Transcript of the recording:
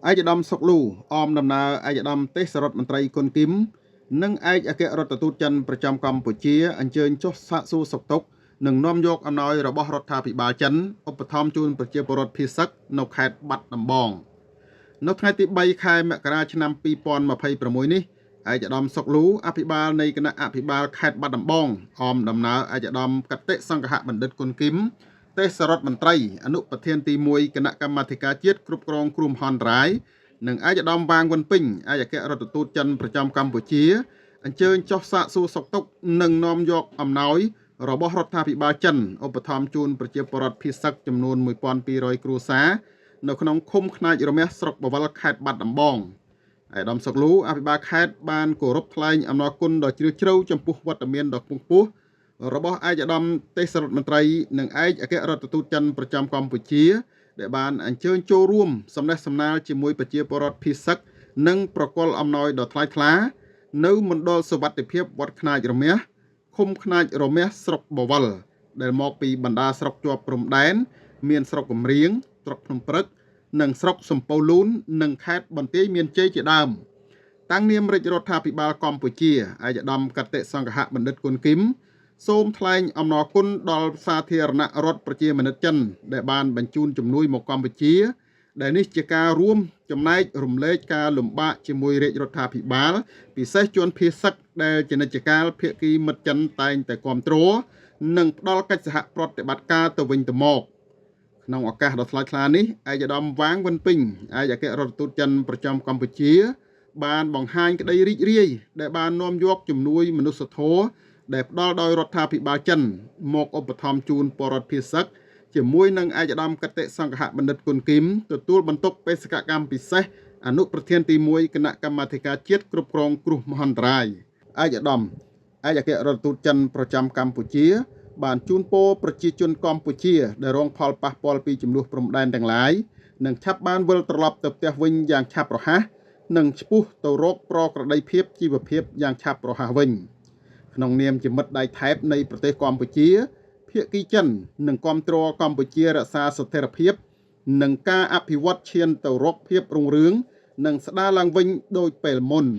ឯកឧត្តមសុកលូអមដំណើរឯកឧត្តមទេសរដ្ឋមន្ត្រីគុនគឹមនិងឯកអគ្គរដ្ឋទូតចិនប្រចាំកម្ពុជាអញ្ជើញចុះសាកសួរសុខទុក្ខនិងនាំយកអំណោយរបស់រដ្ឋាភិបាលចិនឧបត្ថម្ភជូនប្រជាពលរដ្ឋភៀសសឹកនៅខេត្តបាត់ដំបងនៅថ្ងៃទី3ខែមករាឆ្នាំ2026នេះឯកឧត្តមសុកលូអភិបាលនៃគណៈអភិបាលខេត្តបាត់ដំបងអមដំណើរឯកឧត្តមកតេសង្ឃៈបណ្ឌិតគុនគឹមទេសរដ្ឋមន្ត្រីអនុប្រធានទី1គណៈកម្មាធិការជាតិគ្រប់គ្រងគ្រោះមហន្តរាយនិងឯកឧត្តមវាងវ៉ុនពេញឯកអគ្គរដ្ឋទូតចិនប្រចាំកម្ពុជាអញ្ជើញចុះសាកសួរសុខទុក្ខនិងនាំយកអំណោយរបស់រដ្ឋាភិបាលចិនឧបត្ថម្ភជូនប្រជាពលរដ្ឋភៀសសឹកចំនួន1200គ្រួសារនៅក្នុងឃុំខ្នាចរមាសស្រុកបវលខេត្តបាត់ដំបងឯកឧត្តមសុកលូអភិបាលខេត្តបានគោរពថ្លែងអំណរគុណដ៏ជ្រាលជ្រៅចំពោះវត្តមានដ៏ខ្ពង់ខ្ពស់របស់ឯកឧត្តមទេសរដ្ឋមន្ត្រីនិងឯកអគ្គរដ្ឋទូតចិនប្រចាំកម្ពុជាដែលបានអញ្ជើញចូលរួមសំណេះសំណាលជាមួយប្រជាពលរដ្ឋភៀសសឹកនិងប្រគល់អំណោយដ៏ថ្លៃថ្លានៅមណ្ឌលសុវត្ថិភាពវត្តខ្នាចរមាសឃុំខ្នាចរមាសស្រុកបវលដែលមកពីបណ្ដាស្រុកជាប់ព្រំដែនមានស្រុកកំរៀងស្រុកភ្នំព្រឹកនិងស្រុកសំពៅលូននិងខេត្តបន្ទាយមានជ័យជាដើមតាំងនាមរាជរដ្ឋាភិបាលកម្ពុជាឯកឧត្តមកតេសង្ឃៈបណ្ឌិតគុនគឹមសូមថ្លែងអំណរគុណដល់សាធារណរដ្ឋប្រជាមានិតចិនដែលបានបញ្ជូនជំនួយមកកម្ពុជាដែលនេះជាការរួមចំណែករំលែកការលំបាកជាមួយរាជរដ្ឋាភិបាលពិសេសជនភៀសសឹកដែលជានិច្ចកាលភាគីមិត្តចិនតែងតែគ្រប់គ្រងនិងផ្ដល់កិច្ចសហប្រតិបត្តិការទៅវិញទៅមកក្នុងឱកាសដ៏ថ្លៃថ្លានេះឯកឧត្តមវាងវ៉ុនពេញឯកអគ្គរដ្ឋទូតចិនប្រចាំកម្ពុជាបានបង្ហាញក្តីរីករាយដែលបាននាំយកជំនួយមនុស្សធម៌ដែលផ្ដល់ដោយរដ្ឋាភិបាលចិនមកឧបត្ថម្ភជូនពលរដ្ឋភៀសសឹកជាមួយនឹងឯកឧត្តមកតេសង្ឃៈបណ្ឌិតគុនគឹមទទួលបន្ទុកបេសកកម្មពិសេសអនុប្រធានទី1គណៈកម្មាធិការជាតិគ្រប់គ្រងគ្រោះមហន្តរាយឯកឧត្តមឯកអគ្គរដ្ឋទូតចិនប្រចាំកម្ពុជាបានជូនពរប្រជាជនកម្ពុជាដែលរងផលប៉ះពាល់ពីចំនួនព្រំដែនទាំងឡាយនិងឆាប់បានវិលត្រឡប់ទៅផ្ទះវិញយ៉ាងឆាប់រហ័សនិងឆ្ពោះទៅរកប្រក្រតីភាពជីវភាពយ៉ាងឆាប់រហ័សវិញក្នុងនាមជាមិត្តដៃថែបនៃប្រទេសកម្ពុជាភាគីចិននឹងគ្រប់គ្រងកម្ពុជារក្សាស្ថិរភាពនិងការអភិវឌ្ឍឈានទៅរកភាពរុងរឿងនិងស្ដារឡើងវិញដោយពេលមុន។